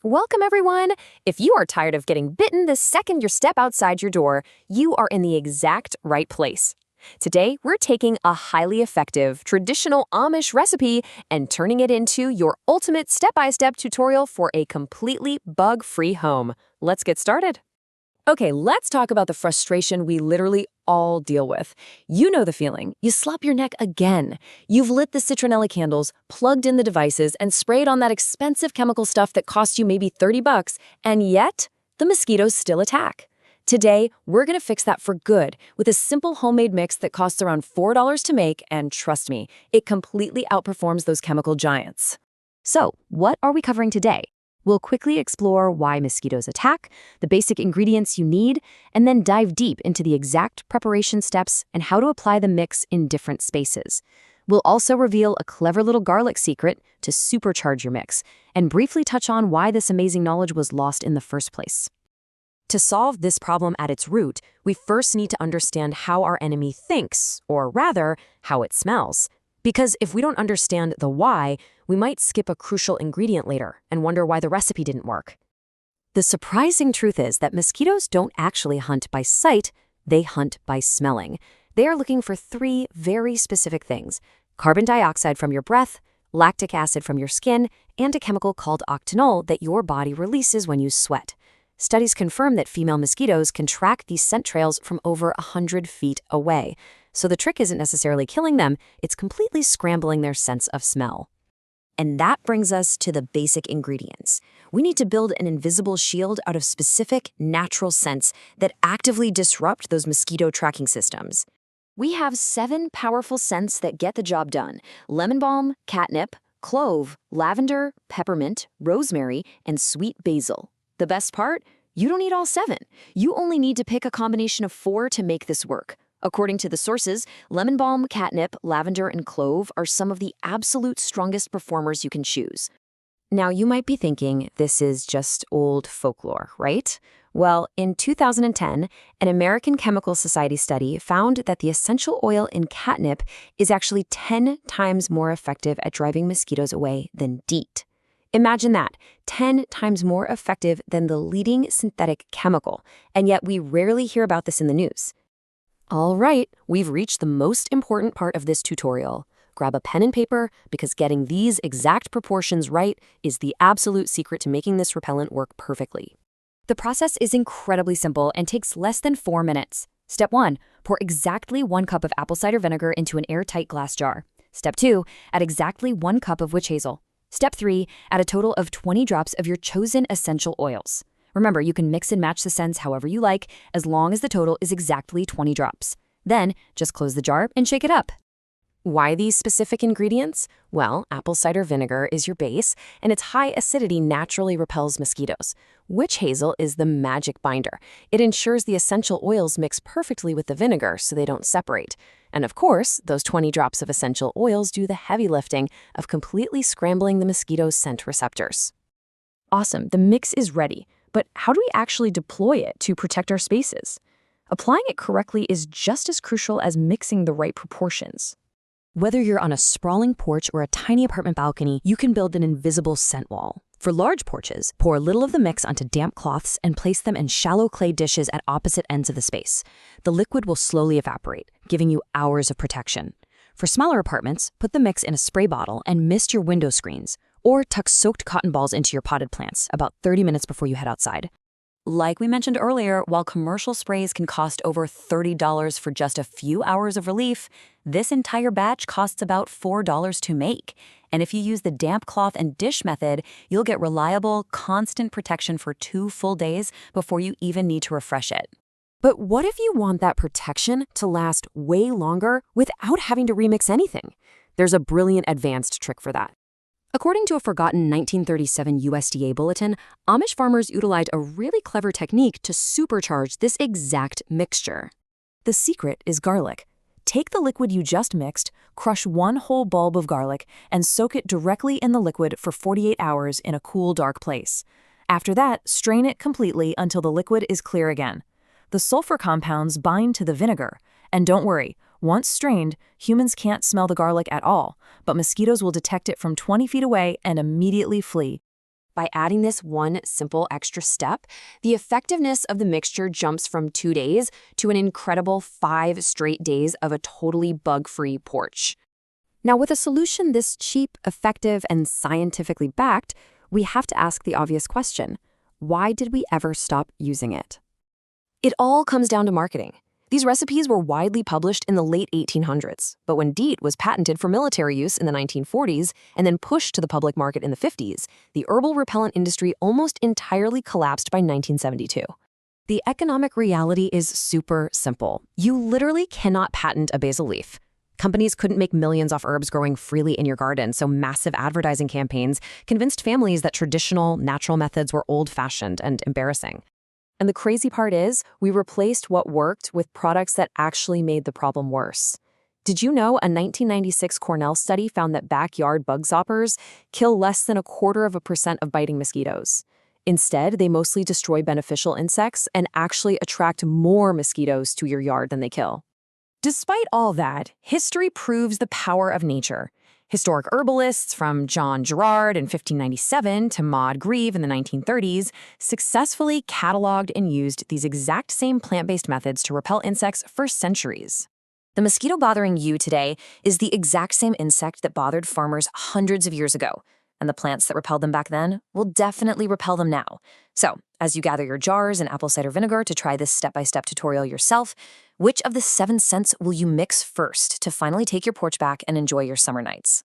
Welcome, everyone! If you are tired of getting bitten the second you step outside your door, you are in the exact right place. Today, we're taking a highly effective, traditional Amish recipe and turning it into your ultimate step-by-step tutorial for a completely bug-free home. Let's get started. Okay, let's talk about the frustration we literally all deal with. You know the feeling. You slap your neck again. You've lit the citronella candles, plugged in the devices, and sprayed on that expensive chemical stuff that cost you maybe $30, and yet the mosquitoes still attack. Today, we're gonna fix that for good with a simple homemade mix that costs around $4 to make, and trust me, it completely outperforms those chemical giants. So, what are we covering today? We'll quickly explore why mosquitoes attack, the basic ingredients you need, and then dive deep into the exact preparation steps and how to apply the mix in different spaces. We'll also reveal a clever little garlic secret to supercharge your mix, and briefly touch on why this amazing knowledge was lost in the first place. To solve this problem at its root, we first need to understand how our enemy thinks, or rather, how it smells. Because if we don't understand the why, we might skip a crucial ingredient later and wonder why the recipe didn't work. The surprising truth is that mosquitoes don't actually hunt by sight, they hunt by smelling. They are looking for three very specific things: carbon dioxide from your breath, lactic acid from your skin, and a chemical called octanol that your body releases when you sweat. Studies confirm that female mosquitoes can track these scent trails from over 100 feet away. So the trick isn't necessarily killing them, it's completely scrambling their sense of smell. And that brings us to the basic ingredients. We need to build an invisible shield out of specific, natural scents that actively disrupt those mosquito tracking systems. We have 7 powerful scents that get the job done: lemon balm, catnip, clove, lavender, peppermint, rosemary, and sweet basil. The best part? You don't need all 7. You only need to pick a combination of 4 to make this work. According to the sources, lemon balm, catnip, lavender, and clove are some of the absolute strongest performers you can choose. Now, you might be thinking this is just old folklore, right? Well, in 2010, an American Chemical Society study found that the essential oil in catnip is actually 10 times more effective at driving mosquitoes away than DEET. Imagine that, 10 times more effective than the leading synthetic chemical, and yet we rarely hear about this in the news. All right, we've reached the most important part of this tutorial. Grab a pen and paper, because getting these exact proportions right is the absolute secret to making this repellent work perfectly. The process is incredibly simple and takes less than 4 minutes. Step 1, pour exactly 1 cup of apple cider vinegar into an airtight glass jar. Step 2, add exactly 1 cup of witch hazel. Step 3, add a total of 20 drops of your chosen essential oils. Remember, you can mix and match the scents however you like, as long as the total is exactly 20 drops. Then, just close the jar and shake it up. Why these specific ingredients? Well, apple cider vinegar is your base, and its high acidity naturally repels mosquitoes. Witch hazel is the magic binder. It ensures the essential oils mix perfectly with the vinegar so they don't separate. And of course, those 20 drops of essential oils do the heavy lifting of completely scrambling the mosquito's scent receptors. Awesome, the mix is ready. But how do we actually deploy it to protect our spaces? Applying it correctly is just as crucial as mixing the right proportions. Whether you're on a sprawling porch or a tiny apartment balcony, you can build an invisible scent wall. For large porches, pour a little of the mix onto damp cloths and place them in shallow clay dishes at opposite ends of the space. The liquid will slowly evaporate, giving you hours of protection. For smaller apartments, put the mix in a spray bottle and mist your window screens, or tuck soaked cotton balls into your potted plants about 30 minutes before you head outside. Like we mentioned earlier, while commercial sprays can cost over $30 for just a few hours of relief, this entire batch costs about $4 to make. And if you use the damp cloth and dish method, you'll get reliable, constant protection for 2 full days before you even need to refresh it. But what if you want that protection to last way longer without having to remix anything? There's a brilliant advanced trick for that. According to a forgotten 1937 USDA bulletin, Amish farmers utilized a really clever technique to supercharge this exact mixture. The secret is garlic. Take the liquid you just mixed, crush 1 whole bulb of garlic, and soak it directly in the liquid for 48 hours in a cool, dark place. After that, strain it completely until the liquid is clear again. The sulfur compounds bind to the vinegar, and don't worry, once strained, humans can't smell the garlic at all, but mosquitoes will detect it from 20 feet away and immediately flee. By adding this one simple extra step, the effectiveness of the mixture jumps from 2 days to an incredible 5 straight days of a totally bug-free porch. Now, with a solution this cheap, effective, and scientifically backed, we have to ask the obvious question: why did we ever stop using it? It all comes down to marketing. These recipes were widely published in the late 1800s, but when DEET was patented for military use in the 1940s and then pushed to the public market in the 50s, the herbal repellent industry almost entirely collapsed by 1972. The economic reality is super simple. You literally cannot patent a basil leaf. Companies couldn't make millions off herbs growing freely in your garden, so massive advertising campaigns convinced families that traditional, natural methods were old-fashioned and embarrassing. And the crazy part is, we replaced what worked with products that actually made the problem worse. Did you know a 1996 Cornell study found that backyard bug stoppers kill less than 0.25% of biting mosquitoes? Instead, they mostly destroy beneficial insects and actually attract more mosquitoes to your yard than they kill. Despite all that, history proves the power of nature. Historic herbalists from John Gerard in 1597 to Maud Grieve in the 1930s successfully cataloged and used these exact same plant-based methods to repel insects for centuries. The mosquito bothering you today is the exact same insect that bothered farmers hundreds of years ago, and the plants that repelled them back then will definitely repel them now. So, as you gather your jars and apple cider vinegar to try this step-by-step tutorial yourself, which of the 7 scents will you mix first to finally take your porch back and enjoy your summer nights?